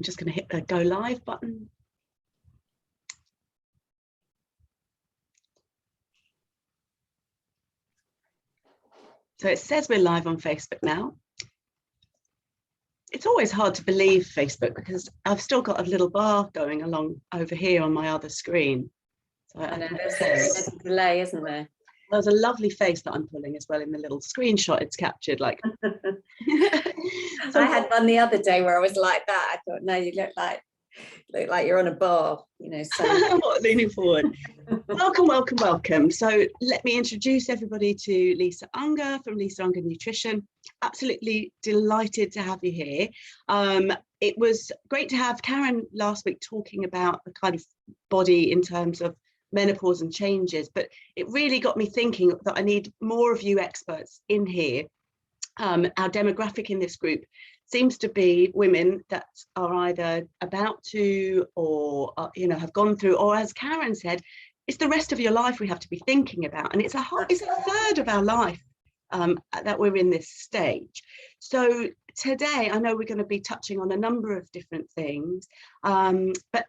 I'm just going to hit the go live button. So it says we're live on Facebook now. It's always hard to believe Facebook because I've still got a little bar going along over here on my other screen. So I know, there's a delay, isn't there? There's a lovely face that I'm pulling as well in the little screenshot it's captured. Like, so I had one the other day where I was like that. I thought, no, you look like you're on a bar, you know. So leaning forward. Welcome, welcome, welcome. So let me introduce everybody to Lisa Unger from Lisa Unger Nutrition. Absolutely delighted to have you here. It was great to have Karen last week talking about the kind of body in terms of menopause and changes, but it really got me thinking that I need more of you experts in here. Our demographic in this group seems to be women that are either about to or you know, have gone through, or as Karen said, it's the rest of your life we have to be thinking about, and it's a third of our life that we're in this stage. So today I know we're going to be touching on a number of different things, but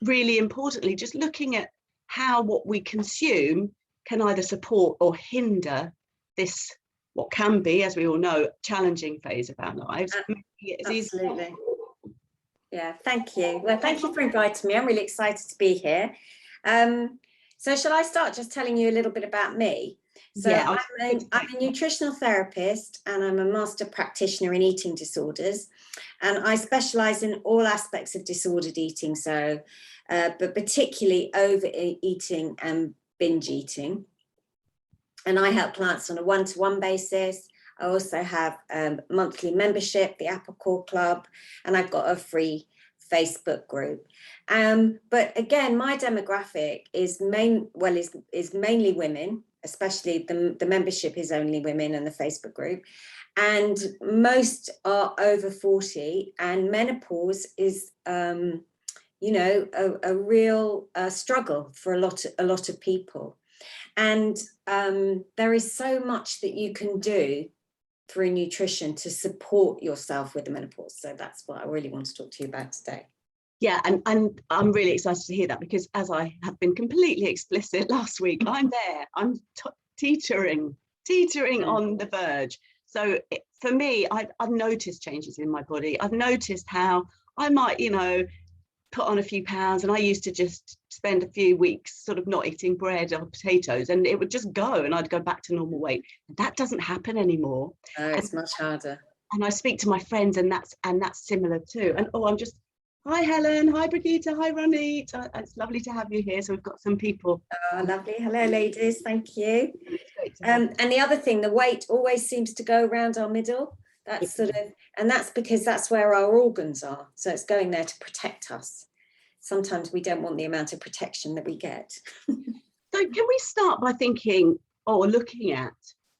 really importantly just looking at how what we consume can either support or hinder this, what can be, as we all know, challenging phase of our lives. Absolutely. Yeah, thank you. Well, thank you for inviting me. I'm really excited to be here. So shall I start just telling you a little bit about me? So yeah, I'm a nutritional therapist and I'm a master practitioner in eating disorders, and I specialize in all aspects of disordered eating, so but particularly overeating and binge eating. And I help clients on a one-to-one basis. I also have monthly membership, the Apple Core Club, and I've got a free Facebook group. But again, my demographic is mainly women, especially the membership is only women and the Facebook group. And most are over 40, and menopause is, you know, a real struggle for a lot of people. And there is so much that you can do through nutrition to support yourself with the menopause. So that's what I really want to talk to you about today. Yeah, and I'm really excited to hear that, because as I have been completely explicit last week, I'm there. I'm teetering on the verge. So for me, I've noticed changes in my body. I've noticed how I might, you know, put on a few pounds, and I used to just spend a few weeks sort of not eating bread or potatoes, and it would just go and I'd go back to normal weight. That doesn't happen anymore. Oh, it's much harder. And I speak to my friends, and that's similar too. And hi Helen, hi Brigitte, hi Ronnie. It's lovely to have you here. So we've got some people. Oh, lovely. Hello ladies, thank you. And the other thing, the weight always seems to go around our middle. That's sort of, and that's because that's where our organs are. So it's going there to protect us. Sometimes we don't want the amount of protection that we get. So can we start by thinking or looking at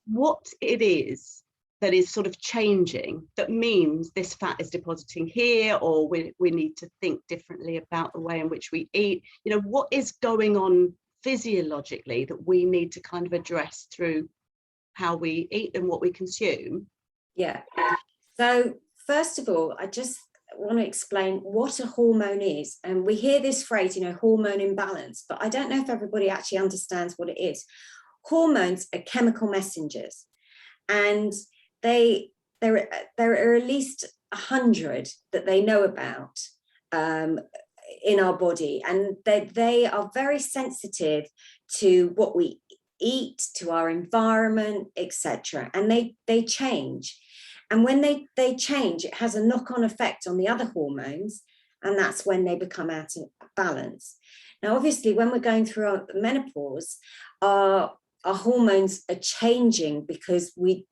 what it is that is sort of changing, that means this fat is depositing here, or we need to think differently about the way in which we eat? You know, what is going on physiologically that we need to kind of address through how we eat and what we consume? Yeah. So first of all, I just want to explain what a hormone is. And we hear this phrase, you know, hormone imbalance, but I don't know if everybody actually understands what it is. Hormones are chemical messengers, and there are at least 100 that they know about in our body, and they are very sensitive to what we eat, to our environment, etc. And they change. And when they change, it has a knock-on effect on the other hormones, and that's when they become out of balance. Now, obviously, when we're going through our menopause, our hormones are changing because we're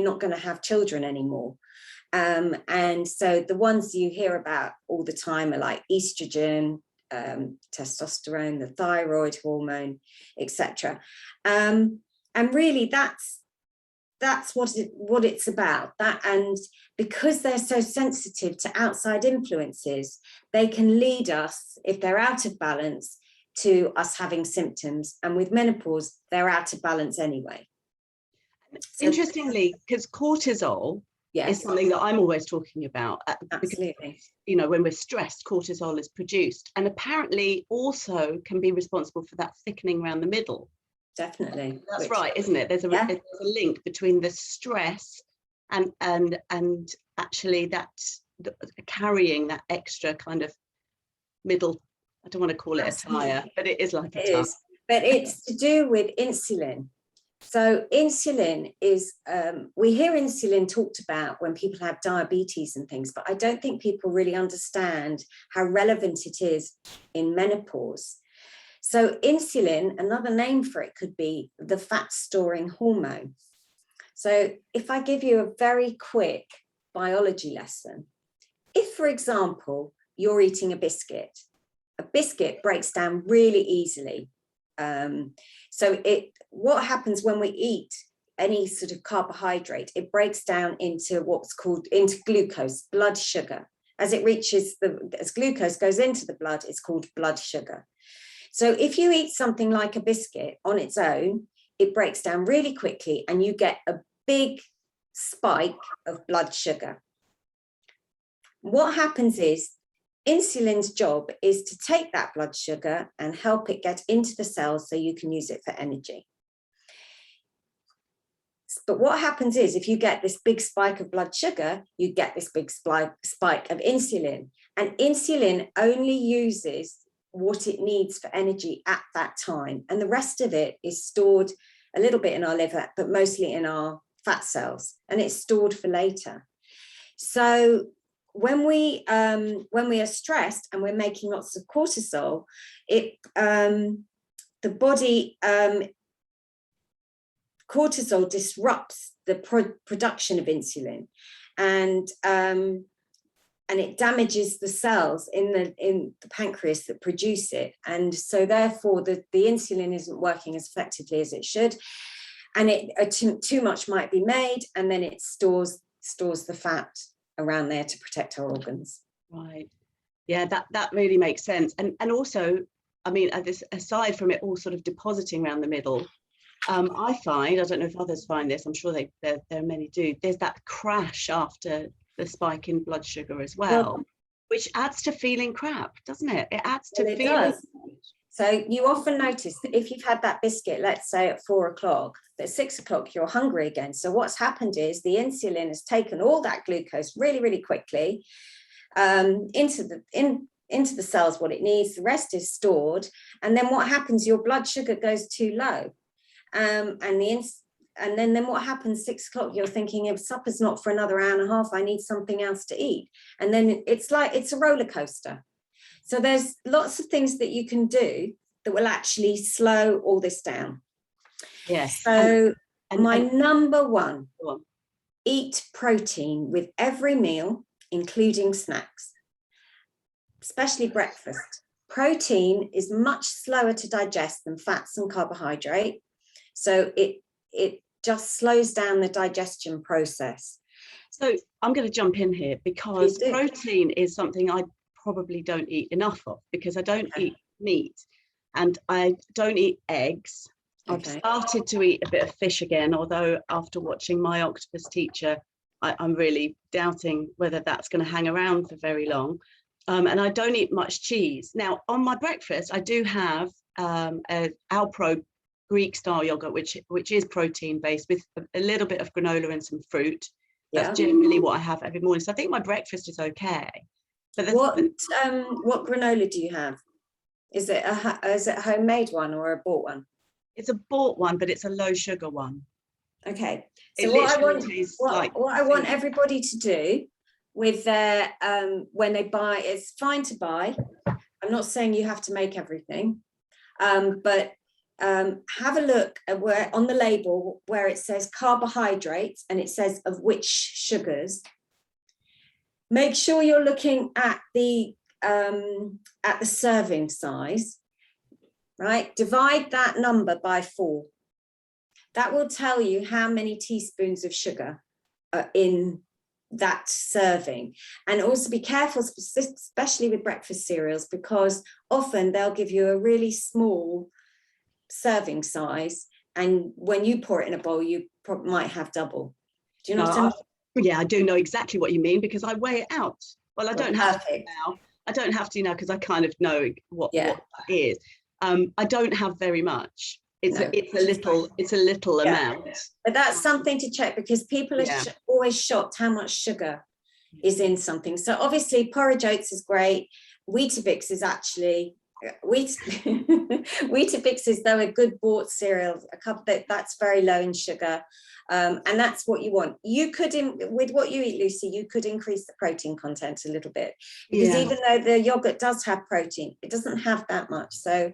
not going to have children anymore. And so the ones you hear about all the time are like estrogen, testosterone, the thyroid hormone, etc. And really that's what it's about. That, and because they're so sensitive to outside influences, they can lead us, if they're out of balance, to us having symptoms. And with menopause, they're out of balance anyway. So, interestingly, because cortisol is something that I'm always talking about. Absolutely. Because, you know, when we're stressed, cortisol is produced, and apparently also can be responsible for that thickening around the middle. Definitely. That's right, isn't it? There's a link between the stress and actually that carrying that extra kind of middle. I don't want to call it a tire, but it is like a tire. But it's to do with insulin. So insulin is, we hear insulin talked about when people have diabetes and things, but I don't think people really understand how relevant it is in menopause. So insulin, another name for it could be the fat storing hormone. So if I give you a very quick biology lesson, if, for example, you're eating a biscuit breaks down really easily. So what happens when we eat any sort of carbohydrate, it breaks down into into glucose, blood sugar. As it reaches as glucose goes into the blood, it's called blood sugar. So if you eat something like a biscuit on its own, it breaks down really quickly and you get a big spike of blood sugar. What happens is insulin's job is to take that blood sugar and help it get into the cells so you can use it for energy. But what happens is if you get this big spike of blood sugar, you get this big spike of insulin, and insulin only uses what it needs for energy at that time. And the rest of it is stored a little bit in our liver, but mostly in our fat cells, and it's stored for later. So when we are stressed and we're making lots of cortisol, the body, cortisol disrupts the production of insulin, and it damages the cells in the pancreas that produce it, and so therefore the insulin isn't working as effectively as it should, and too much might be made, and then it stores the fat around there to protect our organs. Right. Yeah, that really makes sense. And also, I mean, aside from it all sort of depositing around the middle, I find, I don't know if others find this, I'm sure there are many do, there's that crash after the spike in blood sugar as well, which adds to feeling crap, doesn't it? It adds to feeling. Does. So you often notice that if you've had that biscuit, let's say at 4 o'clock, at 6 o'clock, you're hungry again. So what's happened is the insulin has taken all that glucose really, really quickly into the cells, what it needs. The rest is stored. And then what happens? Your blood sugar goes too low. And then what happens 6 o'clock? You're thinking, if supper's not for another hour and a half, I need something else to eat. And then it's a roller coaster. So there's lots of things that you can do that will actually slow all this down. Yes. So number one, eat protein with every meal, including snacks, especially breakfast. Protein is much slower to digest than fats and carbohydrate. So it just slows down the digestion process. So I'm going to jump in here because protein is something I probably don't eat enough of, because I don't eat meat and I don't eat eggs. I've started to eat a bit of fish again, although after watching My Octopus Teacher, I'm really doubting whether that's going to hang around for very long. And I don't eat much cheese. Now, on my breakfast, I do have a Alpro Greek style yogurt, which is protein based, with a little bit of granola and some fruit. That's generally what I have every morning. So I think my breakfast is okay. But what granola do you have? Is it a homemade one or a bought one? It's a bought one, but it's a low sugar one. Okay. So what I want everybody to do with their when they buy, it's fine to buy. I'm not saying you have to make everything, but have a look at where on the label where it says carbohydrates and it says of which sugars. Make sure you're looking at the serving size, right? Divide that number by 4. That will tell you how many teaspoons of sugar are in that serving. And also be careful, especially with breakfast cereals, because often they'll give you a really small serving size, and when you pour it in a bowl, you might have double. Do you know what I mean? Yeah, I do know exactly what you mean because I weigh it out. Well, I don't have to Perfect. now. I don't have to now because I kind of know what Yeah. that is. I don't have very much. It's No, it's a little yeah. amount. But that's something to check, because people are Yeah. always shocked how much sugar is in something. So obviously porridge oats is great. Weetabix is actually Weetabix is though a good bought cereal, a cup that's very low in sugar, and that's what you want. You could, with what you eat, Lucy, you could increase the protein content a little bit, because Yeah. even though the yogurt does have protein, it doesn't have that much. So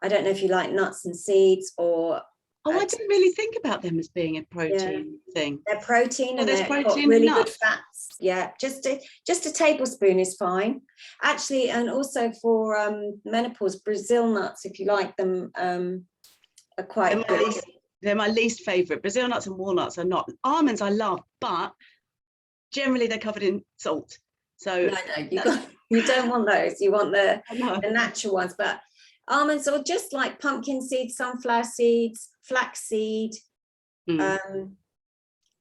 I don't know if you like nuts and seeds or. Oh, I didn't really think about them as being a protein thing. They're protein, and there's they've protein got really in good nuts. fats. Yeah, just a tablespoon is fine, actually. And also for menopause, Brazil nuts, if you like them, are quite good. They're my least favorite. Brazil nuts and walnuts are not. Almonds I love, but generally they're covered in salt. So no, you don't want those. You want the natural ones. But almonds, or just like pumpkin seeds, sunflower seeds, flaxseed,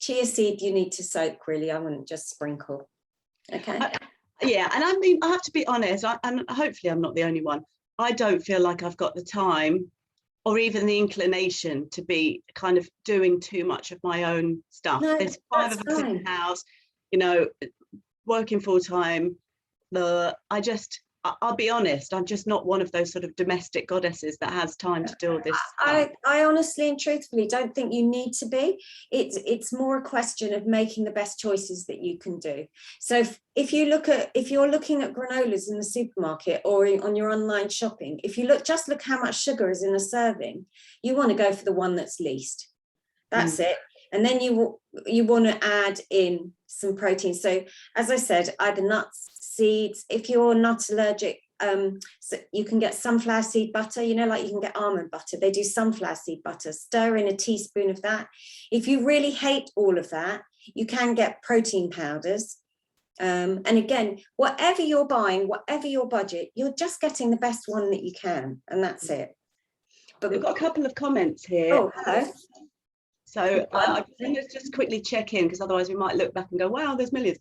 chia seed, you need to soak, really. I wouldn't just sprinkle. Okay. Yeah, and I mean, I have to be honest, and hopefully I'm not the only one. I don't feel like I've got the time or even the inclination to be kind of doing too much of my own stuff. No, there's 5 of us in the house, you know, working full time. I'll be honest, I'm just not one of those sort of domestic goddesses that has time to do all this stuff. I honestly and truthfully don't think you need to be. It's more a question of making the best choices that you can do. So if you're looking at granolas in the supermarket or on your online shopping, if you look how much sugar is in a serving, you want to go for the one that's least. That's it. And then you want to add in some protein. So as I said, either nuts, seeds. If you're nut allergic, so you can get sunflower seed butter, you know, like you can get almond butter. They do sunflower seed butter. Stir in a teaspoon of that. If you really hate all of that, you can get protein powders. And again, whatever you're buying, whatever your budget, you're just getting the best one that you can, and that's it. But we've got a couple of comments here. Oh, hello. So I'm going to just quickly check in, because otherwise we might look back and go, wow, there's millions.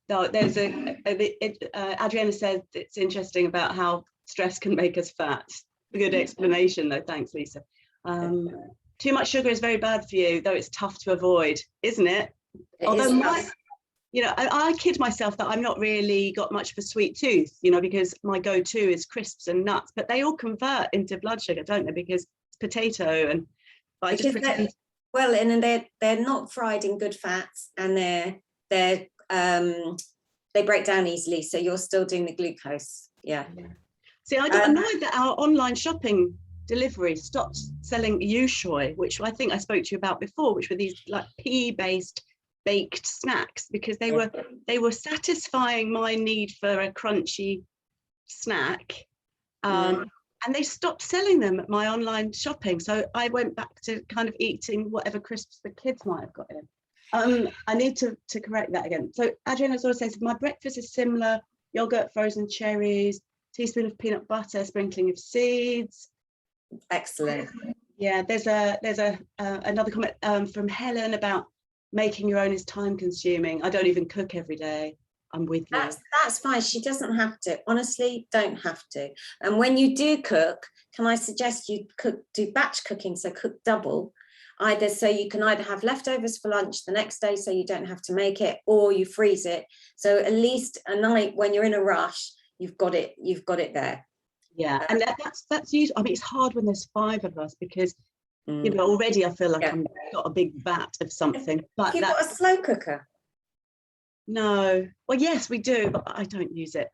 No, there's Adriana said it's interesting about how stress can make us fat. A good explanation though. Thanks, Lisa. Too much sugar is very bad for you, though it's tough to avoid, isn't it? Although I kid myself that I'm not really got much of a sweet tooth, you know, because my go-to is crisps and nuts, but they all convert into blood sugar, don't they? Because it's potato, and I just pretend. Well, and they're not fried in good fats, and they break down easily, so you're still doing the glucose. Yeah. See, I got annoyed that our online shopping delivery stopped selling yushui, which I think I spoke to you about before, which were these like pea-based baked snacks, because they were satisfying my need for a crunchy snack, and they stopped selling them at my online shopping. So I went back to kind of eating whatever crisps the kids might have got in. I need to correct that again. So Adriana also says my breakfast is similar: yogurt, frozen cherries, teaspoon of peanut butter, sprinkling of seeds. Excellent. Yeah, there's another comment from Helen about making your own is time consuming. I don't even cook every day. I'm with you. That's fine. She doesn't have to. Honestly, don't have to. And when you do cook, can I suggest you do batch cooking? So cook double. So you can either have leftovers for lunch the next day, so you don't have to make it, or you freeze it. So at least a night when you're in a rush, you've got it there. Yeah, and that's useful. I mean, it's hard when there's 5 of us, because you know, already I feel like I've got a big vat of something. But you've got a slow cooker. No, well, yes, we do, but I don't use it.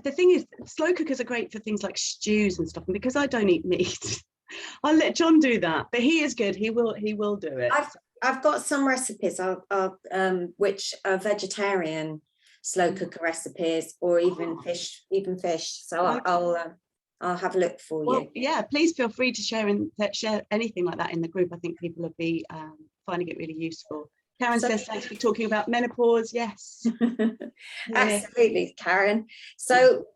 The thing is, slow cookers are great for things like stews and stuff, and because I don't eat meat, I'll let John do that. But he is good. He will do it. I've got some recipes which are vegetarian slow cooker recipes, or even fish. So I'll have a look for you. Yeah, please feel free to share anything like that in the group. I think people will be finding it really useful. Karen says, thanks for talking about menopause. Yes. Absolutely, Karen. So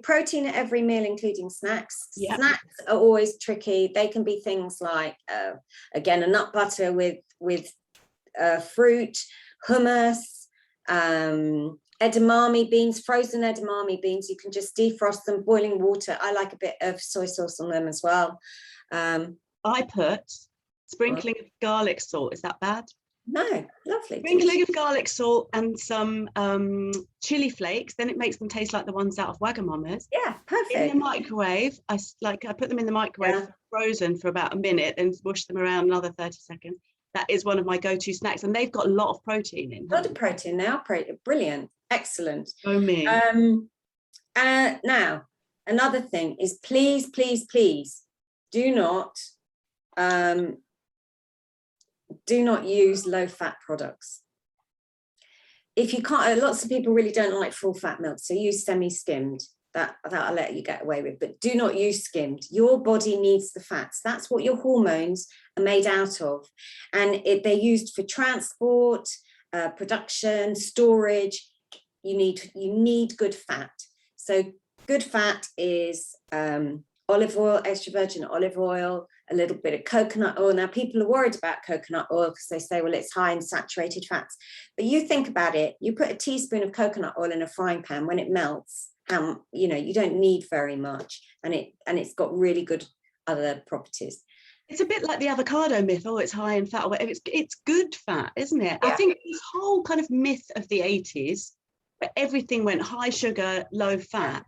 protein at every meal, including snacks. Yeah. Snacks are always tricky. They can be things like, again, a nut butter with fruit, hummus, edamame beans, frozen edamame beans. You can just defrost them, boiling water. I like a bit of soy sauce on them as well. I put sprinkling of garlic salt. Is that bad? No, lovely. Sprinkling of garlic salt and some chili flakes, then it makes them taste like the ones out of Wagamama's. Yeah, perfect. In the microwave, I put them in the microwave frozen for about a minute and mush them around another 30 seconds. That is one of my go-to snacks, and they've got a lot of protein in. A lot of protein now. Brilliant, excellent. Oh me. Now, another thing is, please, please, please, do not use low-fat products. If you can't, lots of people really don't like full-fat milk, so use semi-skimmed. That I'll let you get away with, but do not use skimmed. Your body needs the fats. That's what your hormones are made out of, and they're used for transport, production, storage. You need good fat. So good fat is olive oil, extra virgin olive oil, a little bit of coconut oil. Now, people are worried about coconut oil because they say, well, it's high in saturated fats. But you think about it, you put a teaspoon of coconut oil in a frying pan, when it melts, you don't need very much, and it's got really good other properties. It's a bit like the avocado myth. Oh, it's high in fat. It's good fat, isn't it? Yeah. I think this whole kind of myth of the 80s, where everything went high sugar, low fat,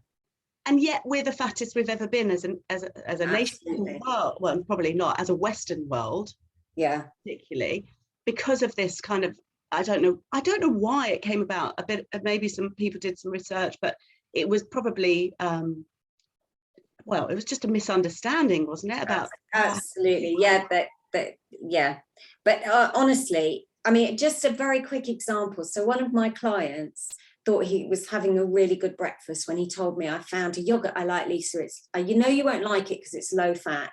and yet we're the fattest we've ever been as a nation in the world. Well, probably not as a Western world. Yeah, particularly because of this kind of, I don't know why it came about. A bit, maybe some people did some research, but it was probably it was just a misunderstanding, wasn't it? About absolutely, but honestly, I mean, just a very quick example. So one of my clients thought he was having a really good breakfast when he told me, I found a yogurt I like, Lisa. It's you won't like it because it's low fat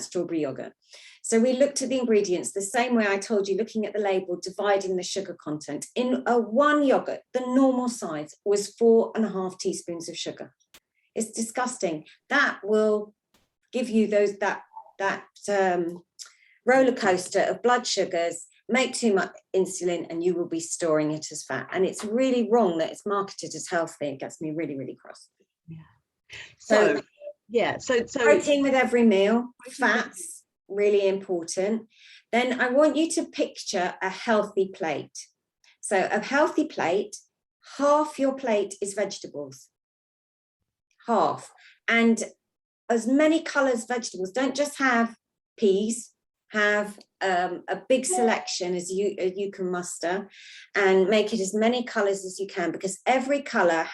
strawberry yogurt. So we looked at the ingredients the same way I told you, looking at the label, dividing the sugar content. In one yogurt, the normal size was 4.5 teaspoons of sugar. It's disgusting. That will give you that roller coaster of blood sugars, make too much insulin, and you will be storing it as fat. And it's really wrong that it's marketed as healthy. It gets me really, really cross. Yeah. So protein with every meal, fats, really important. Then I want you to picture a healthy plate. So a healthy plate, half your plate is vegetables. Half. And as many colors vegetables. Don't just have peas, have a big selection as you can muster, and make it as many colors as you can, because every color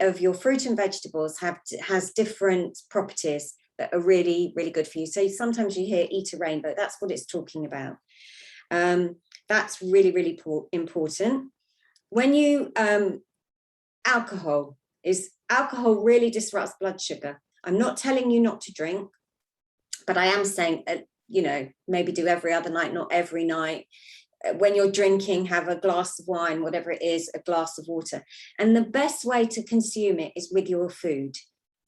of your fruit and vegetables has different properties that are really, really good for you. So sometimes you hear eat a rainbow. That's what it's talking about. That's really, really important. When you alcohol really disrupts blood sugar. I'm not telling you not to drink, but I am saying, maybe do every other night, not every night. When you're drinking, have a glass of wine, whatever it is, a glass of water. And the best way to consume it is with your food.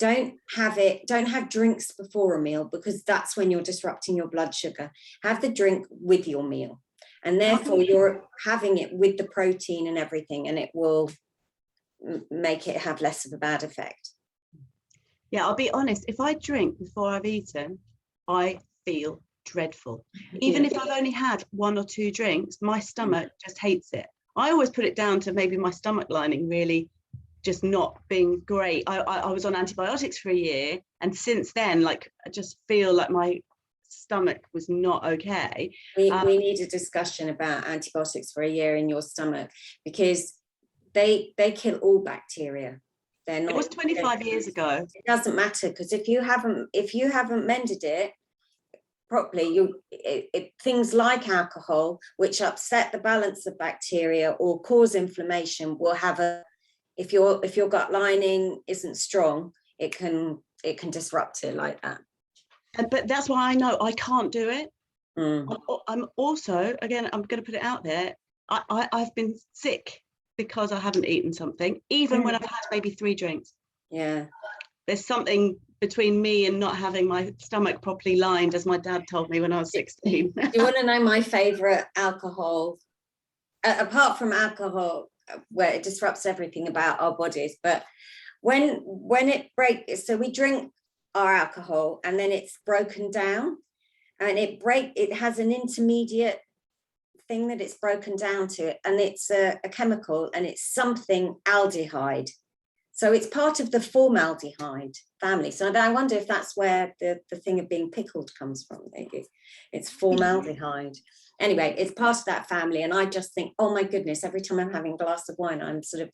Don't have drinks before a meal, because that's when you're disrupting your blood sugar. Have the drink with your meal. And therefore you're having it with the protein and everything, and it will make it have less of a bad effect. Yeah, I'll be honest, if I drink before I've eaten, I feel dreadful. Even if I've only had 1 or 2 drinks, my stomach just hates it. I always put it down to maybe my stomach lining really just not being great. I was on antibiotics for a year, and since then, I just feel like my stomach was not okay. We need a discussion about antibiotics for a year in your stomach, because they kill all bacteria. They're not. It was 25 years ago. It doesn't matter, because if you haven't mended it properly, things like alcohol, which upset the balance of bacteria or cause inflammation, will have if your gut lining isn't strong, it can disrupt it like that. But that's why I know I can't do it. I'm also, again, I'm going to put it out there, I've been sick because I haven't eaten something, even when I've had maybe 3 drinks. Yeah. There's something between me and not having my stomach properly lined, as my dad told me when I was 16. Do you want to know my favorite alcohol? Apart from alcohol, where it disrupts everything about our bodies, but when it breaks, so we drink our alcohol and then it's broken down, and it has an intermediate thing that it's broken down to, and it's a chemical, and it's something aldehyde. So it's part of the formaldehyde family. So I wonder if that's where the thing of being pickled comes from. It's formaldehyde. Anyway, it's part of that family. And I just think, oh my goodness, every time I'm having a glass of wine, I'm sort of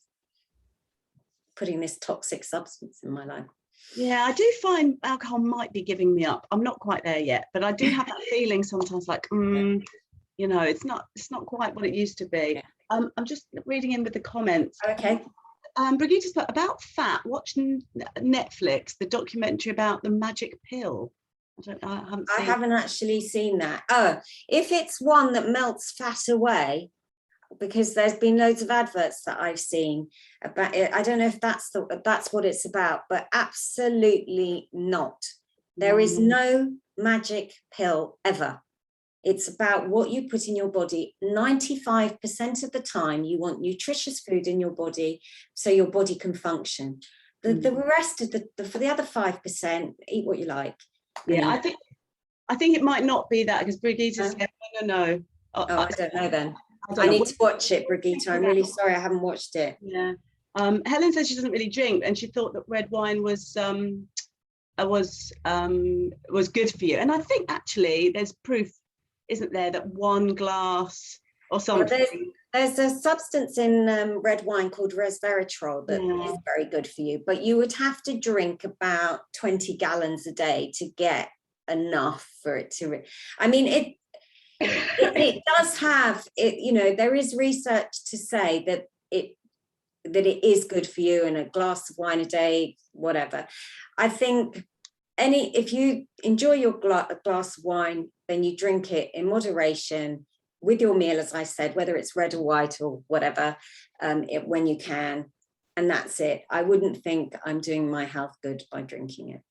putting this toxic substance in my life. Yeah, I do find alcohol might be giving me up. I'm not quite there yet, but I do have that feeling sometimes like, you know, it's not quite what it used to be. I'm just reading in with the comments. Okay. Brigitte's put about fat, watching Netflix, the documentary about the magic pill. I haven't actually seen that. Oh, if it's one that melts fat away, because there's been loads of adverts that I've seen about it. I don't know if that's what it's about, but absolutely not. There is no magic pill ever. It's about what you put in your body. 95% of the time, you want nutritious food in your body so your body can function. The rest of for the other 5%, eat what you like. Yeah, I think it might not be that, because Brigitte said, no. I don't know then. I need to watch it, Brigitte. I'm really sorry I haven't watched it. Yeah. Helen says she doesn't really drink, and she thought that red wine was good for you. And I think actually there's proof, isn't there, that 1 glass or something. Well, there's a substance in red wine called resveratrol that is very good for you, but you would have to drink about 20 gallons a day to get enough for it to. I mean, it does have it. You know, there is research to say that it is good for you, and a glass of wine a day, whatever. I think if you enjoy your glass of wine, then you drink it in moderation with your meal, as I said, whether it's red or white or whatever, when you can, and that's it. I wouldn't think I'm doing my health good by drinking it.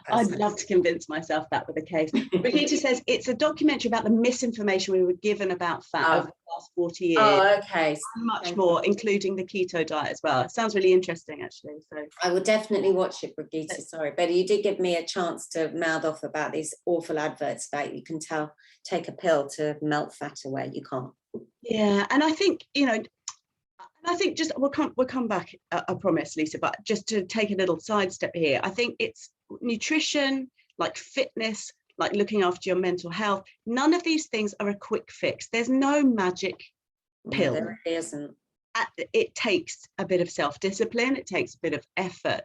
I'd love to convince myself that with a case. Brigitte says it's a documentary about the misinformation we were given about fat over the last 40 years. Oh, okay. And much more, including the keto diet as well. It sounds really interesting, actually. So I will definitely watch it, Brigitte. Sorry, but you did give me a chance to mouth off about these awful adverts about you can take a pill to melt fat away. You can't. Yeah, and I think, you know, just we'll come back, I promise, Lisa, but just to take a little sidestep here, I think it's nutrition, like fitness, like looking after your mental health. None of these things are a quick fix. There's no magic pill. No, there isn't. It takes a bit of self-discipline, it takes a bit of effort,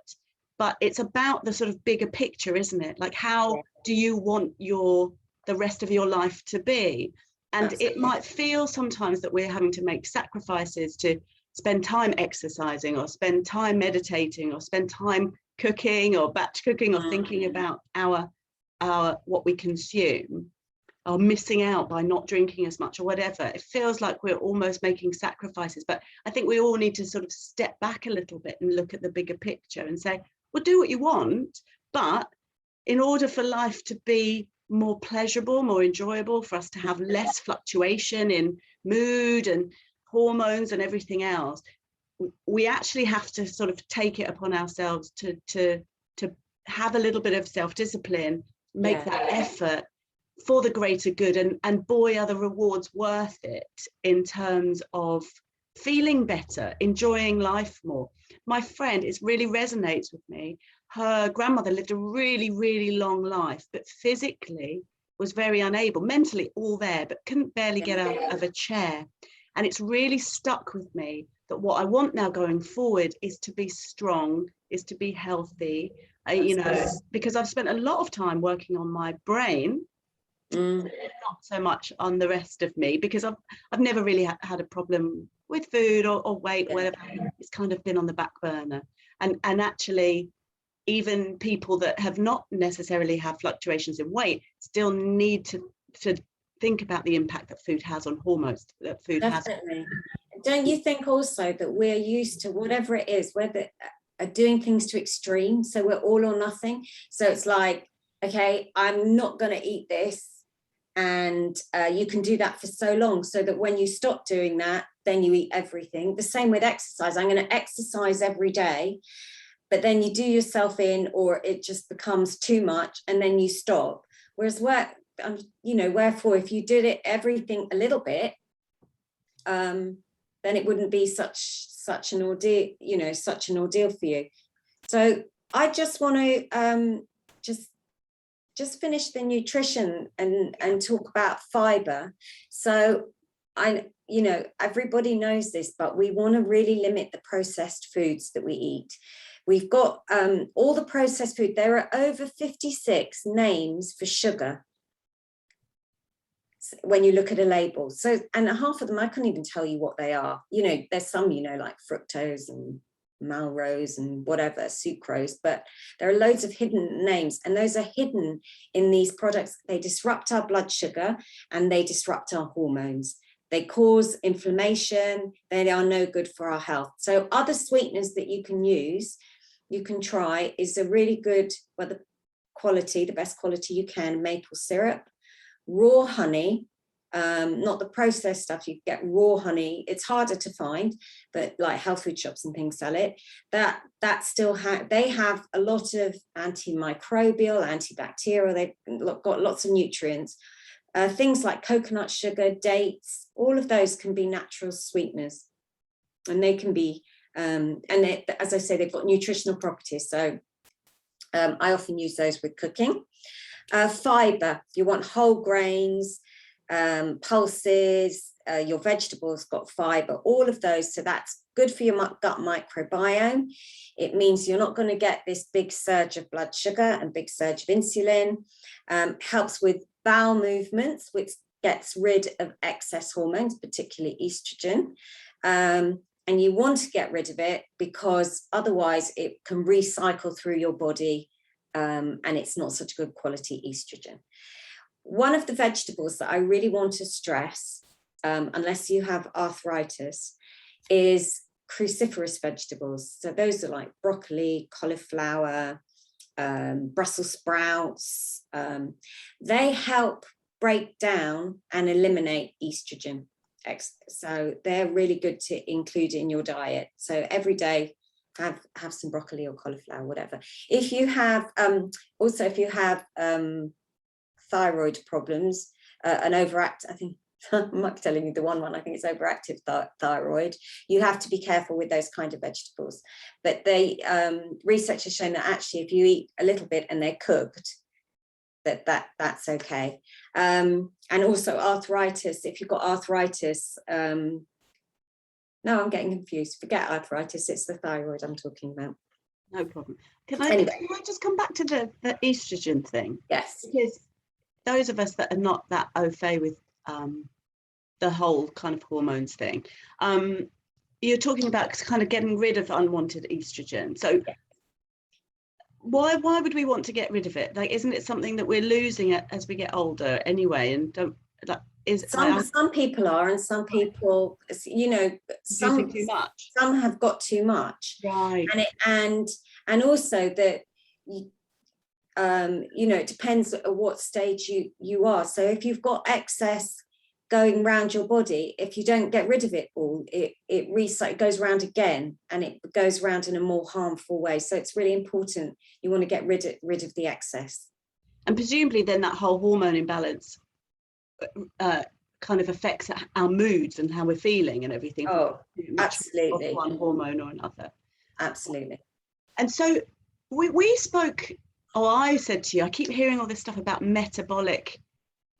but it's about the sort of bigger picture, isn't it? Like, how do you want the rest of your life to be? And absolutely. It might feel sometimes that we're having to make sacrifices to spend time exercising, or spend time meditating, or spend time cooking or batch cooking, or thinking about our what we consume, or missing out by not drinking as much or whatever. It feels like we're almost making sacrifices, but I think we all need to sort of step back a little bit and look at the bigger picture and say, well, do what you want, but in order for life to be more pleasurable, more enjoyable, for us to have less fluctuation in mood and hormones and everything else, we actually have to sort of take it upon ourselves to have a little bit of self-discipline, make that effort for the greater good, and boy, are the rewards worth it in terms of feeling better, enjoying life more. My friend, it really resonates with me. Her grandmother lived a really, really long life, but physically was very unable, mentally all there, but couldn't barely get out of a chair. And it's really stuck with me that what I want now going forward is to be strong, is to be healthy, you know, because I've spent a lot of time working on my brain, not so much on the rest of me, because I've never really had a problem with food or weight, or whatever. It's kind of been on the back burner. And actually, even people that have not necessarily had fluctuations in weight still need to to think about the impact that food has on hormones, that food Definitely. Don't you think also that we're used to whatever it is, whether doing things to extreme, so we're all or nothing. So it's like, okay, I'm not going to eat this, and you can do that for so long, so that when you stop doing that, then you eat everything. The same with exercise. I'm going to exercise every day, but then you do yourself in, or it just becomes too much, and then you stop. Whereas wherefore, if you did it everything a little bit, then it wouldn't be such an ordeal, such an ordeal for you. So I just want to just finish the nutrition and talk about fiber. So everybody knows this, but we want to really limit the processed foods that we eat. We've got all the processed food. There are over 56 names for sugar when you look at a label. So, and half of them, I couldn't even tell you what they are. There's some, like fructose and malrose and whatever, sucrose, but there are loads of hidden names, and those are hidden in these products. They disrupt our blood sugar and they disrupt our hormones. They cause inflammation. They are no good for our health. So other sweeteners that you can try is a really good, the best quality you can, maple syrup, raw honey, not the processed stuff. You get raw honey. It's harder to find, but like health food shops and things sell it. That still they have a lot of antimicrobial, antibacterial. They've got lots of nutrients. Things like coconut sugar, dates, all of those can be natural sweeteners, and they can be, as I say, they've got nutritional properties. So I often use those with cooking. Fiber, you want whole grains, pulses, your vegetables got fiber, all of those. So that's good for your gut microbiome. It means you're not going to get this big surge of blood sugar and big surge of insulin. Helps with bowel movements, which gets rid of excess hormones, particularly estrogen. And you want to get rid of it because otherwise it can recycle through your body, and it's not such good quality estrogen. One of the vegetables that I really want to stress, unless you have arthritis, is cruciferous vegetables. So those are like broccoli, cauliflower, Brussels sprouts. They help break down and eliminate estrogen. So they're really good to include in your diet. So every day have some broccoli or cauliflower, whatever. If you have thyroid problems, an overact, I think I might be telling you the one, I think it's overactive thyroid, you have to be careful with those kind of vegetables. But research has shown that actually if you eat a little bit and they're cooked, that's okay. And also arthritis, if you've got arthritis, no, I'm getting confused. Forget arthritis, it's the thyroid I'm talking about. No problem. Can I just come back to the estrogen thing? Yes. Because those of us that are not that au fait with the whole kind of hormones thing, you're talking about kind of getting rid of unwanted estrogen. So why would we want to get rid of it? Like, isn't it something that we're losing as we get older anyway? And some people are, and some people, some too much. Some have got too much, right? And also that it depends at what stage you are. So if you've got excess going around your body, if you don't get rid of it all, it goes around again, and it goes around in a more harmful way. So it's really important. You want to get rid of the excess. And presumably then that whole hormone imbalance kind of affects our moods and how we're feeling and everything. Oh, absolutely. One hormone or another. Absolutely. And so we spoke, I said to you, I keep hearing all this stuff about metabolic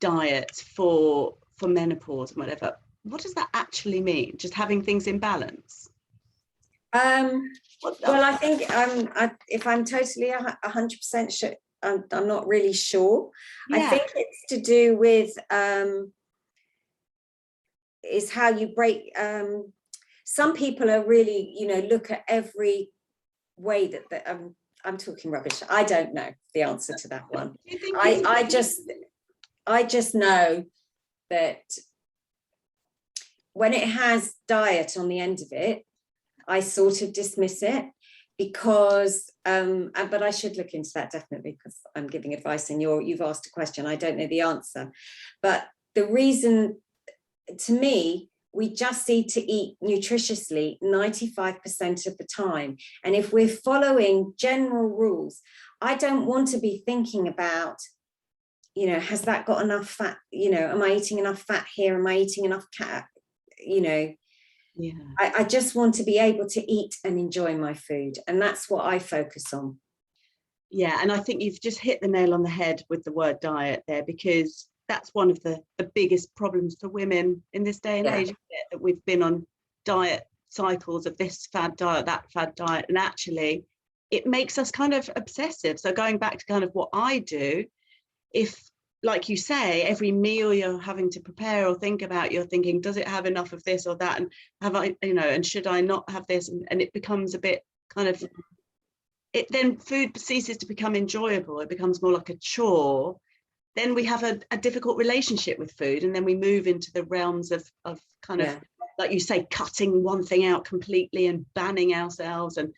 diets for menopause and whatever. What does that actually mean? Just having things in balance? Well, I think if I'm totally 100% sure, I'm not really sure. Yeah. I think it's to do with is how you break. Some people are really, look at every way that I'm talking rubbish. I don't know the answer to that one. I just know that when it has diet on the end of it, I sort of dismiss it because, but I should look into that definitely, because I'm giving advice and you've asked a question. I don't know the answer. But the reason, to me, we just need to eat nutritiously 95% of the time. And if we're following general rules, I don't want to be thinking about, you know, has that got enough fat? You know, am I eating enough fat here? Am I eating enough you know? Yeah. I just want to be able to eat and enjoy my food. And that's what I focus on. Yeah, and I think you've just hit the nail on the head with the word diet there, because that's one of the biggest problems for women in this day and age, isn't it? That we've been on diet cycles of this fad diet, that fad diet, and actually it makes us kind of obsessive. So going back to kind of what I do, if, like you say, every meal you're having to prepare or think about, you're thinking, does it have enough of this or that? And have I, you know, and should I not have this? And it becomes a bit kind of, it then food ceases to become enjoyable. It becomes more like a chore. Then we have a difficult relationship with food. And then we move into the realms of kind of, like you say, cutting one thing out completely and banning ourselves you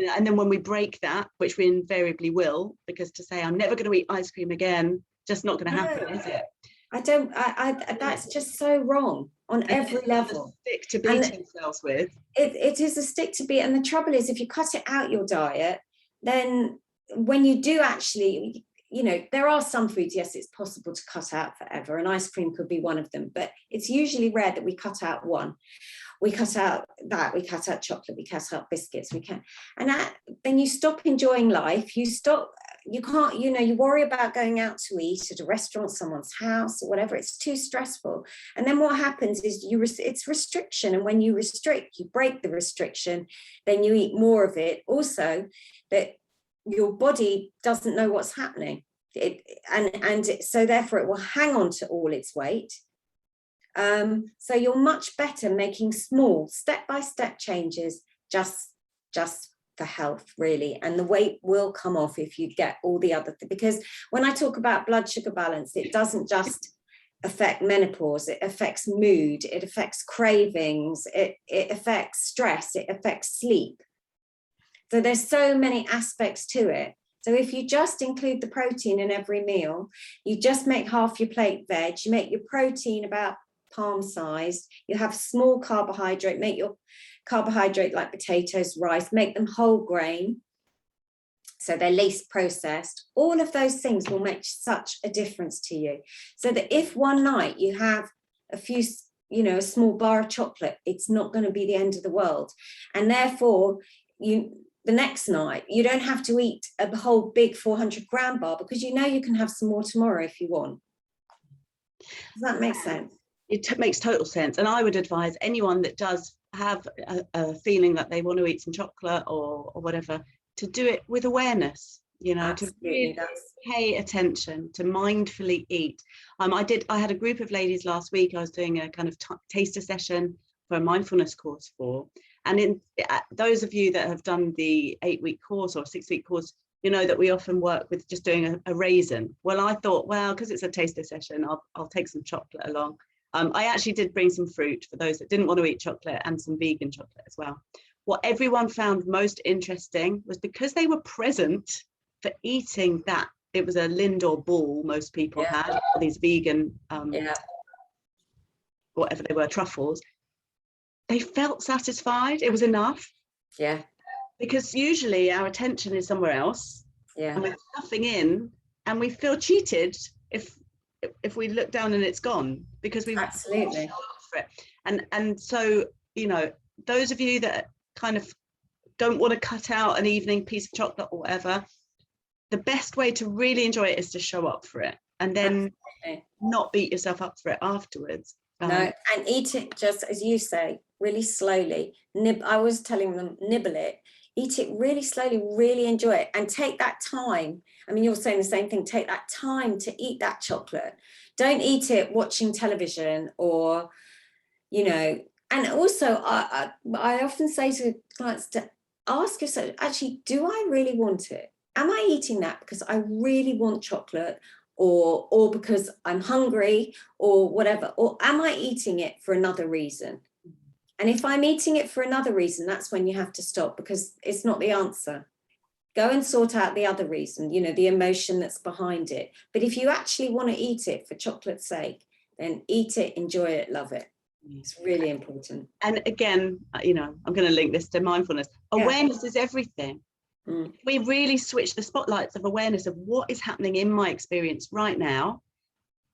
know, and then when we break that, which we invariably will, because to say I'm never going to eat ice cream again, just not going to happen, is it? That's just so wrong on every level. Stick to beat ourselves with. It is a stick to beat, and the trouble is, if you cut it out your diet, then when you do actually, you know, there are some foods, yes, it's possible to cut out forever, and ice cream could be one of them, but it's usually rare that we cut out one. We cut out that, we cut out chocolate, we cut out biscuits, and then you stop enjoying life. You can't, you know, you worry about going out to eat at a restaurant, someone's house or whatever. It's too stressful. And then what happens is it's restriction. And when you restrict, you break the restriction, then you eat more of it. Also, that your body doesn't know what's happening. So therefore it will hang on to all its weight. So you're much better making small step-by-step changes just for health, really, and the weight will come off if you get all the other things. Because when I talk about blood sugar balance, it doesn't just affect menopause, it affects mood, it affects cravings, it affects stress, it affects sleep. So there's so many aspects to it. So if you just include the protein in every meal, you just make half your plate veg, you make your protein about palm sized, you have small carbohydrate, make your carbohydrate like potatoes, rice, make them whole grain, so they're least processed. All of those things will make such a difference to you. So that if one night you have a few, you know, a small bar of chocolate, it's not going to be the end of the world. And therefore, the next night, you don't have to eat a whole big 400-gram bar, because you know you can have some more tomorrow if you want. Does that make sense? It makes total sense. And I would advise anyone that does have a feeling that they want to eat some chocolate or whatever, to do it with awareness, you know. Absolutely. To really pay attention, to mindfully eat. I had a group of ladies last week. I was doing a kind of taster session for a mindfulness course for, and those of you that have done the 8-week course or 6-week course, you know that we often work with just doing a raisin. Well, I thought, well, because it's a taster session, I'll take some chocolate along. I actually did bring some fruit for those that didn't want to eat chocolate, and some vegan chocolate as well. What everyone found most interesting was, because they were present for eating that, it was a Lindor ball most people had, these vegan, whatever they were, truffles. They felt satisfied. It was enough. Yeah. Because usually our attention is somewhere else. Yeah. And we're stuffing in, and we feel cheated if we look down and it's gone, because we've absolutely for it. And so, you know, those of you that kind of don't want to cut out an evening piece of chocolate or whatever, the best way to really enjoy it is to show up for it, and then not beat yourself up for it afterwards. No, and eat it, just as you say, really slowly. I was telling them, nibble it, eat it really slowly, really enjoy it, and take that time. I mean, you're saying the same thing. Take that time to eat that chocolate. Don't eat it watching television, or, you know. And also, I often say to clients to ask yourself, actually, do I really want it? Am I eating that because I really want chocolate, or because I'm hungry, or whatever? Or am I eating it for another reason? And if I'm eating it for another reason, that's when you have to stop, because it's not the answer. Go and sort out the other reason, you know, the emotion that's behind it. But if you actually want to eat it for chocolate's sake, then eat it, enjoy it, love it. It's really important. And again, you know, I'm going to link this to mindfulness. Awareness is everything. We really switch the spotlights of awareness of what is happening in my experience right now.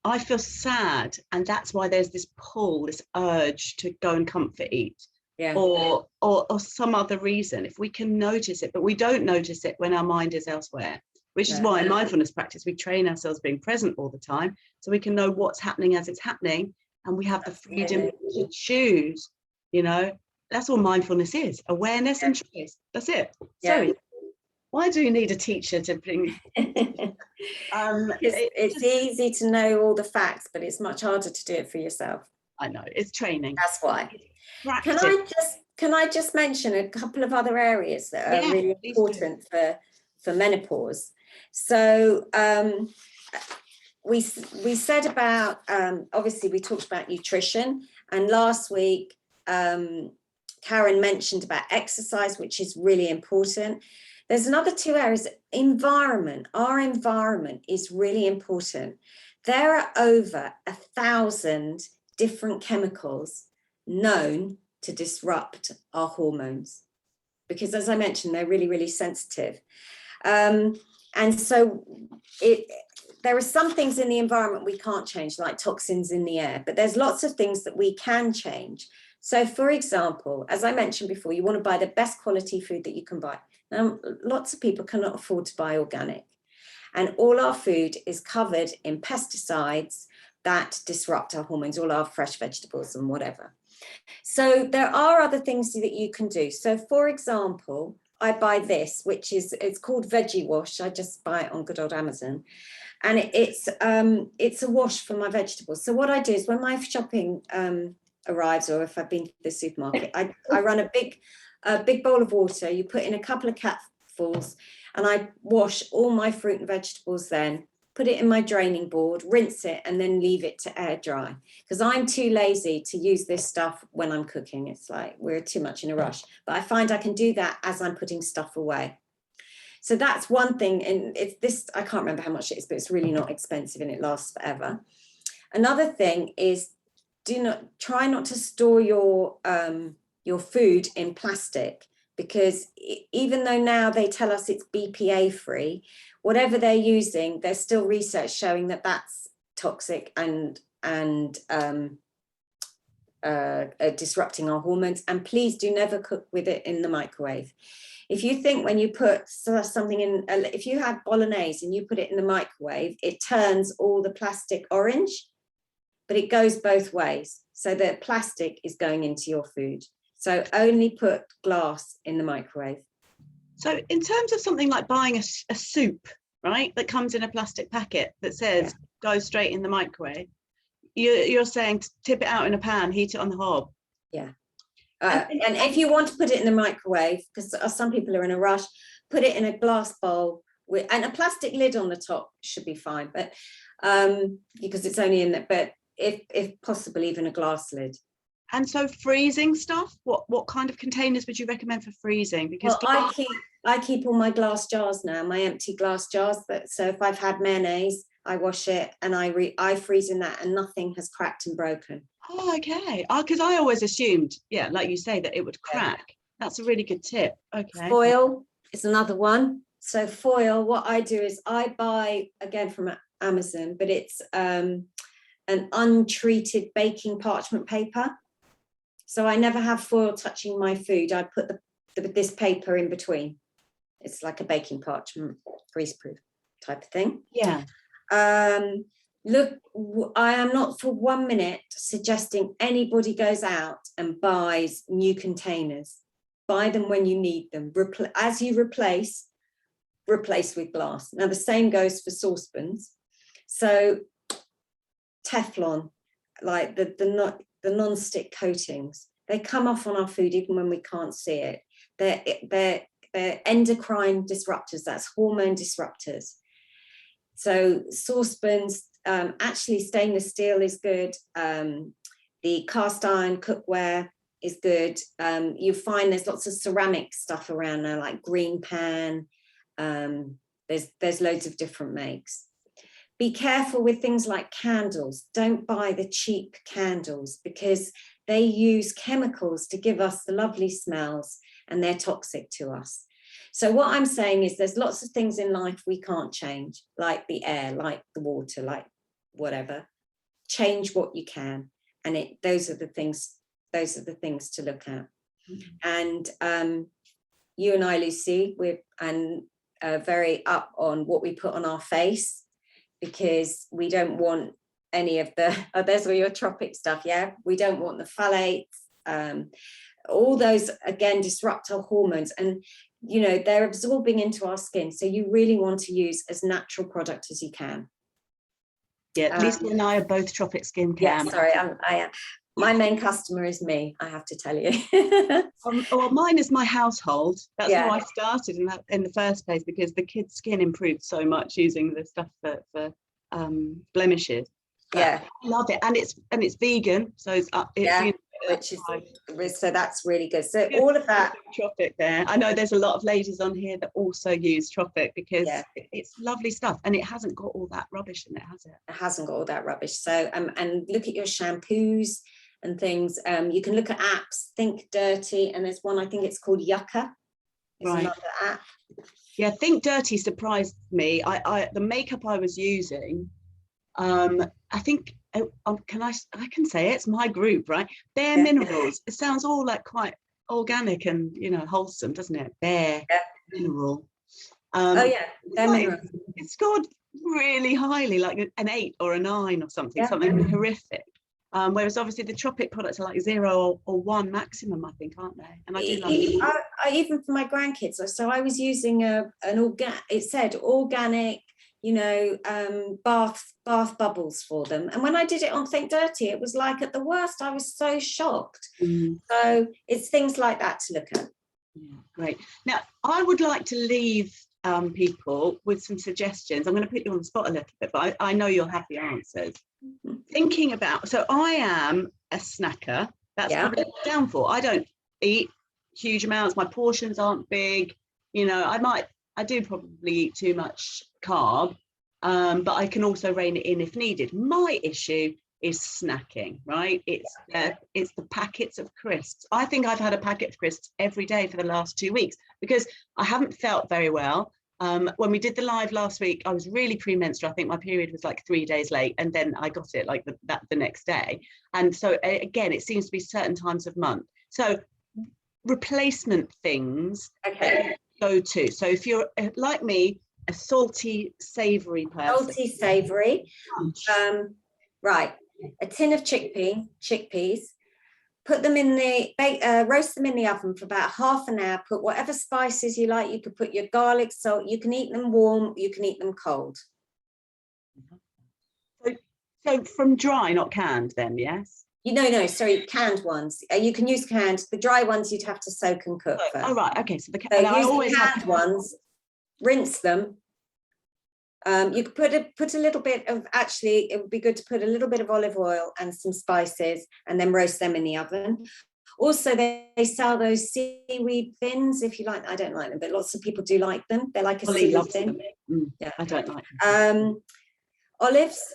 I feel sad, and that's why there's this pull, this urge to go and comfort eat, or some other reason. If we can notice it, but we don't notice it when our mind is elsewhere, which is why in mindfulness practice we train ourselves being present all the time, so we can know what's happening as it's happening, and we have the freedom to choose. You know, that's all mindfulness is: awareness and choice. That's it. Sorry, why do you need a teacher to bring? It's easy to know all the facts, but it's much harder to do it for yourself. I know, it's training. That's why. Can I just mention a couple of other areas that are really important for menopause? So we said about, obviously we talked about nutrition, and last week Karen mentioned about exercise, which is really important. There's another two areas. Environment. Our environment is really important. There are over 1,000 different chemicals known to disrupt our hormones, because, as I mentioned, they're really, really sensitive. And so there are some things in the environment we can't change, like toxins in the air, but there's lots of things that we can change. So, for example, as I mentioned before, you want to buy the best quality food that you can buy. Now, lots of people cannot afford to buy organic, and all our food is covered in pesticides that disrupt our hormones, all our fresh vegetables and whatever. So there are other things that you can do. So, for example, I buy this, which it's called Veggie Wash. I just buy it on good old Amazon, and it's a wash for my vegetables. So what I do is when my shopping arrives, or if I've been to the supermarket, I run a big bowl of water. You put in a couple of cupfuls, and I wash all my fruit and vegetables, then put it in my draining board, rinse it, and then leave it to air dry, because I'm too lazy to use this stuff when I'm cooking. It's like we're too much in a rush, but I find I can do that as I'm putting stuff away. So that's one thing, and it's this, I can't remember how much it is, but it's really not expensive and it lasts forever. Another thing is, try not to store your food in plastic, because even though now they tell us it's BPA free, whatever they're using, there's still research showing that that's toxic and disrupting our hormones. And please do never cook with it in the microwave. If you think when you put something in, if you have bolognese and you put it in the microwave, it turns all the plastic orange, but it goes both ways. So the plastic is going into your food. So only put glass in the microwave. So in terms of something like buying a soup, right, that comes in a plastic packet that says go straight in the microwave, you're saying to tip it out in a pan, heat it on the hob. Yeah. And if you want to put it in the microwave, because some people are in a rush, put it in a glass bowl and a plastic lid on the top should be fine, but because it's only in there, but if possible, even a glass lid. And so freezing stuff, what kind of containers would you recommend for freezing? Because I keep all my glass jars now, my empty glass jars. So if I've had mayonnaise, I wash it and I freeze in that, and nothing has cracked and broken. Oh, okay. Because I always assumed, like you say, that it would crack. That's a really good tip. Okay. Foil is another one. So foil, what I do is I buy, again, from Amazon, but it's an untreated baking parchment paper. So I never have foil touching my food. I put this paper in between. It's like a baking parchment, greaseproof type of thing. Yeah. Look, I am not for 1 minute suggesting anybody goes out and buys new containers. Buy them when you need them. As you replace with glass. Now the same goes for saucepans. So Teflon, like the non-stick coatings, they come off on our food even when we can't see it. They're they're endocrine disruptors, that's hormone disruptors. So saucepans, actually stainless steel is good. The cast iron cookware is good. You find there's lots of ceramic stuff around now, like green pan. There's loads of different makes. Be careful with things like candles. Don't buy the cheap candles because they use chemicals to give us the lovely smells and they're toxic to us. So what I'm saying is there's lots of things in life we can't change, like the air, like the water, like whatever. Change what you can. And those are the things to look at. And you and I, Lucy, we're very up on what we put on our face, because we don't want any of the, there's all your tropic stuff, yeah? We don't want the phthalates, all those, again, disrupt our hormones. And, you know, they're absorbing into our skin. So you really want to use as natural product as you can. Yeah, Lisa and I are both tropic skin cam. Yeah, sorry, I am. My main customer is me, I have to tell you. Well, mine is my household. That's how I started in the first place, because the kids' skin improved so much using the stuff for blemishes. But I love it, and it's vegan, so it's so that's really good. So all of that tropic there. I know there's a lot of ladies on here that also use tropic because it's lovely stuff, and it hasn't got all that rubbish in it, has it? It hasn't got all that rubbish. So and look at your shampoos and things. You can look at apps, Think Dirty, and there's one, I think it's called Yucca. It's another app. Yeah, Think Dirty surprised me. The makeup I was using, I think I can say it's my group, right? Bare Minerals. It sounds all like quite organic and, you know, wholesome, doesn't it? Bare Mineral. Bare Mineral. It scored really highly, like an 8 or a 9 or something, something horrific. Whereas obviously the tropic products are like 0 or 1 maximum, I think, aren't they? And I do like it. Even for my grandkids. So I was using it said organic, you know, bath bubbles for them. And when I did it on Think Dirty, it was like, at the worst, I was so shocked. So it's things like that to look at. Yeah, great. Now, I would like to leave people with some suggestions. I'm going to put you on the spot a little bit, but I know you'll have the answers. Thinking about, so I am a snacker. That's probably a downfall. I don't eat huge amounts. My portions aren't big. You know, I do probably eat too much carb, but I can also rein it in if needed. My issue is snacking, right? It's the packets of crisps. I think I've had a packet of crisps every day for the last 2 weeks because I haven't felt very well. When we did the live last week, I was really premenstrual. I think my period was like 3 days late, and then I got it like the next day. And so again, it seems to be certain times of month. So replacement things go to. So if you're like me, a salty, savoury person. Salty, savoury. Right. A tin of chickpeas. Put them in roast them in the oven for about half an hour. Put whatever spices you like. You could put your garlic, salt. You can eat them warm. You can eat them cold. So from dry, not canned then, yes? No, sorry, canned ones. You can use canned. The dry ones you'd have to soak and cook first. Oh, right, okay. So use the canned ones, rinse them. You could put a little bit of, actually, it would be good to put a little bit of olive oil and some spices and then roast them in the oven. Also, they sell those seaweed thins, if you like. I don't like them, but lots of people do like them. They're like a seaweed thin. Yeah, I don't like them. Olives.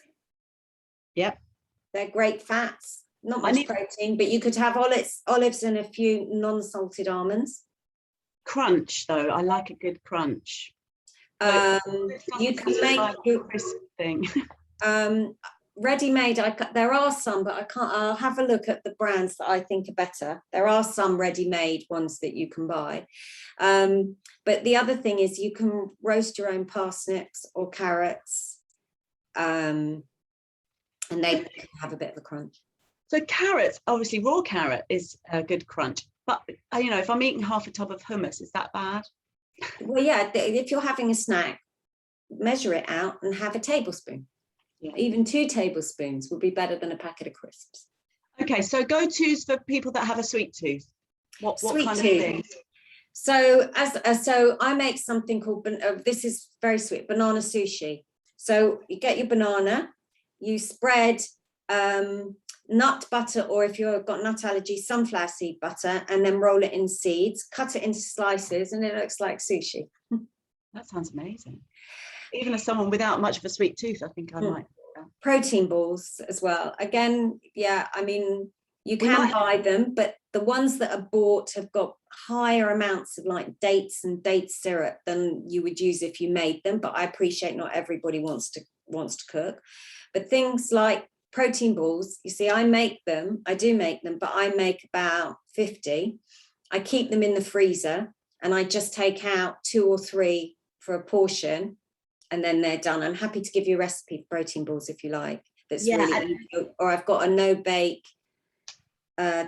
Yep. They're great fats. Not much protein, but you could have olives and a few non-salted almonds. Crunch, though. I like a good crunch. You can make thing. Ready-made. There are some, but I'll have a look at the brands that I think are better. There are some ready-made ones that you can buy. But the other thing is you can roast your own parsnips or carrots, and they can have a bit of a crunch. So carrots, obviously raw carrot is a good crunch, but you know, if I'm eating half a tub of hummus, is that bad? Well, yeah, if you're having a snack, measure it out and have a tablespoon. Yeah. Even 2 tablespoons would be better than a packet of crisps. Okay, so go-tos for people that have a sweet tooth. What kind of things? So so I make something called, this is very sweet, banana sushi. So you get your banana, you spread nut butter, or if you've got nut allergy, sunflower seed butter, and then roll it in seeds, cut it into slices, and it looks like sushi. That sounds amazing. Even as someone without much of a sweet tooth, I think I might. Protein balls as well. Again, yeah, I mean, you can buy them, but the ones that are bought have got higher amounts of like dates and date syrup than you would use if you made them. But I appreciate not everybody wants to cook. But things like protein balls, you see, I do make them, but I make about 50. I keep them in the freezer, and I just take out 2 or 3 for a portion, and then they're done. I'm happy to give you a recipe for protein balls if you like. That's really easy. Or I've got a no bake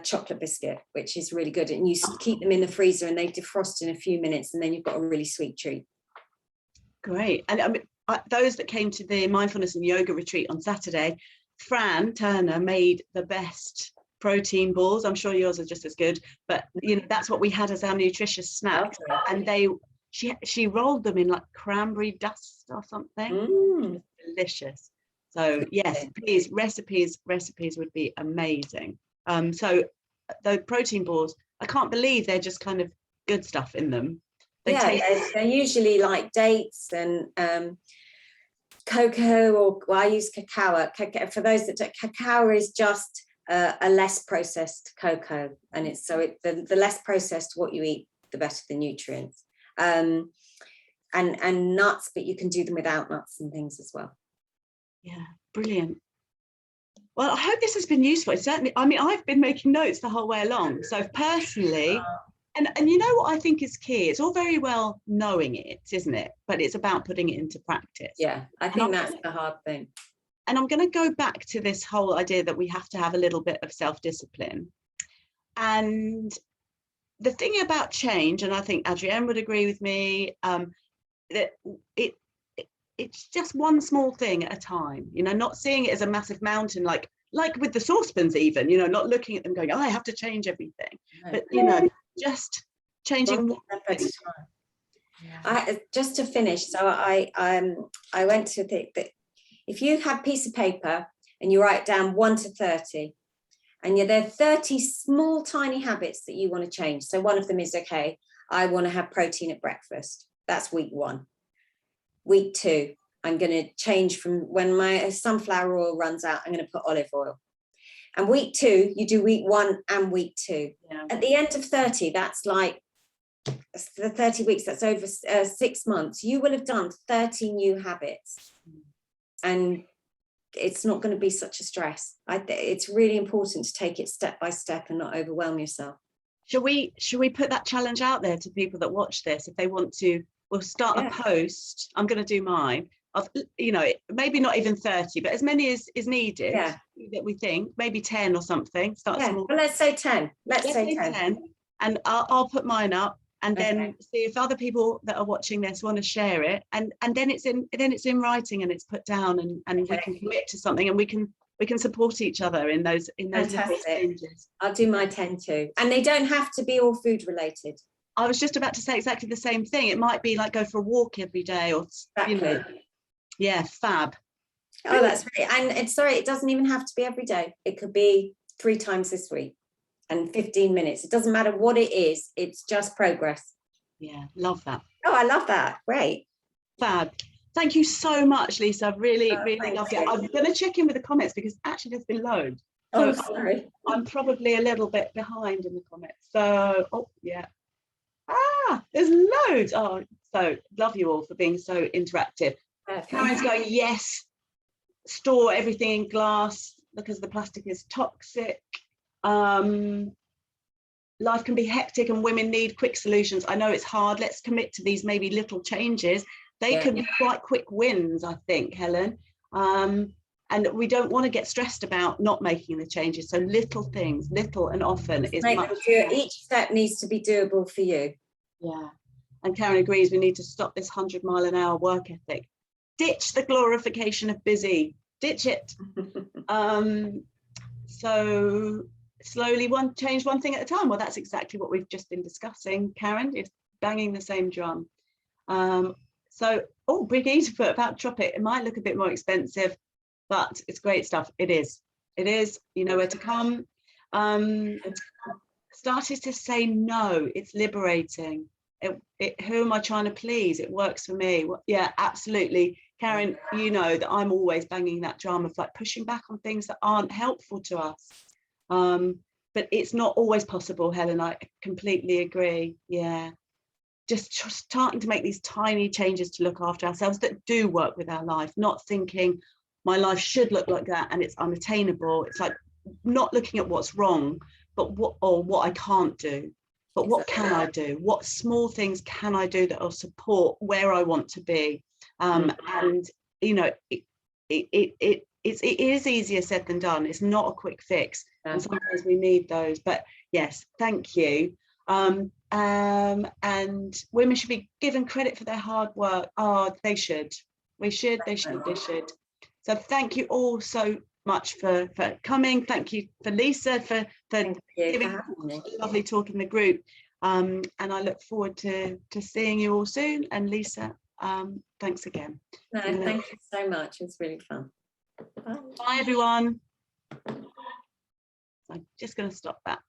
chocolate biscuit, which is really good, and you keep them in the freezer and they defrost in a few minutes, and then you've got a really sweet treat. Great. And I mean, those that came to the mindfulness and yoga retreat on Saturday, Fran Turner made the best protein balls. I'm sure yours are just as good, but you know, that's what we had as our nutritious snack. And she rolled them in like cranberry dust or something. Delicious. So yes, please, recipes would be amazing. So the protein balls, I can't believe they're just kind of good stuff in them. They're usually like dates and cocoa, or I use cacao. For those that don't, cacao is just a less processed cocoa, and it's the less processed what you eat, the better the nutrients. And nuts, but you can do them without nuts and things as well. Yeah, brilliant. Well, I hope this has been useful. It's certainly, I mean, I've been making notes the whole way along. So personally, and you know what I think is key? It's all very well knowing it, isn't it? But it's about putting it into practice. Yeah, I think that's the hard thing. And I'm going to go back to this whole idea that we have to have a little bit of self-discipline. And the thing about change, and I think Adrienne would agree with me, that it's just one small thing at a time, you know, not seeing it as a massive mountain, like with the saucepans even, you know, not looking at them going, oh, I have to change everything. No. But, you know, just changing one at a time. Just to finish, so I went to think that if you have a piece of paper and you write down 1 to 30, and there are 30 small, tiny habits that you want to change. So one of them is, okay, I want to have protein at breakfast. That's week 1. Week 2, I'm going to change from when my sunflower oil runs out, I'm going to put olive oil. And week 2, you do week 1 and week 2. Yeah. At the end of 30, that's like the 30 weeks, that's over 6 months. You will have done 30 new habits. And it's not going to be such a stress. It's really important to take it step by step and not overwhelm yourself. Should we put that challenge out there to people that watch this, if they want to? We'll start a post. I'm going to do mine of, you know, maybe not even 30, but as many as is needed that we think, maybe 10 or something. Start small. Well, let's say 10. Let's say 10. And I'll put mine up, and then see if other people that are watching this want to share it, and then it's in writing and it's put down, and we can commit to something, and we can support each other in those little changes. I'll do my 10 too, and they don't have to be all food related. I was just about to say exactly the same thing. It might be like go for a walk every day, or you know, fab. Oh, that's great. And it doesn't even have to be every day. It could be 3 times this week and 15 minutes. It doesn't matter what it is. It's just progress. Yeah, love that. Oh, I love that. Great. Fab. Thank you so much, Lisa. I've really loved it. I'm going to check in with the comments, because actually there's been loads. So sorry. I'm probably a little bit behind in the comments. So, there's loads. Oh, so love you all for being so interactive. Karen's going, yes, store everything in glass because the plastic is toxic. Life can be hectic and women need quick solutions. I know it's hard. Let's commit to these maybe little changes. They can be quite quick wins, I think, Helen. And we don't want to get stressed about not making the changes. So little things, little and often is much. Each step needs to be doable for you. Yeah. And Karen agrees, we need to stop this 100-mile-an-hour work ethic. Ditch the glorification of busy. Ditch it. So slowly change one thing at a time. Well, that's exactly what we've just been discussing, Karen, is banging the same drum. So, oh, Brigitte put about drop it. It might look a bit more expensive, but it's great stuff. It is. You know where to come. Started to say no. It's liberating. Who am I trying to please? It works for me. Well, yeah, absolutely. Karen, you know that I'm always banging that drum of like pushing back on things that aren't helpful to us. But it's not always possible, Helen. I completely agree. Yeah. Just starting to make these tiny changes to look after ourselves that do work with our life, not thinking my life should look like that and it's unattainable. It's like not looking at what's wrong, but what I can't do, but what can I do? What small things can I do that will support where I want to be? And you know, it is easier said than done. It's not a quick fix, and sometimes we need those. But yes, thank you. And women should be given credit for their hard work. Oh, they should. They should. So thank you all so much for coming. Thank you for Lisa for giving a lovely talk in the group. And I look forward to seeing you all soon. And Lisa, thanks again. No, thank you so much. It's really fun. Bye everyone. I'm just going to stop that.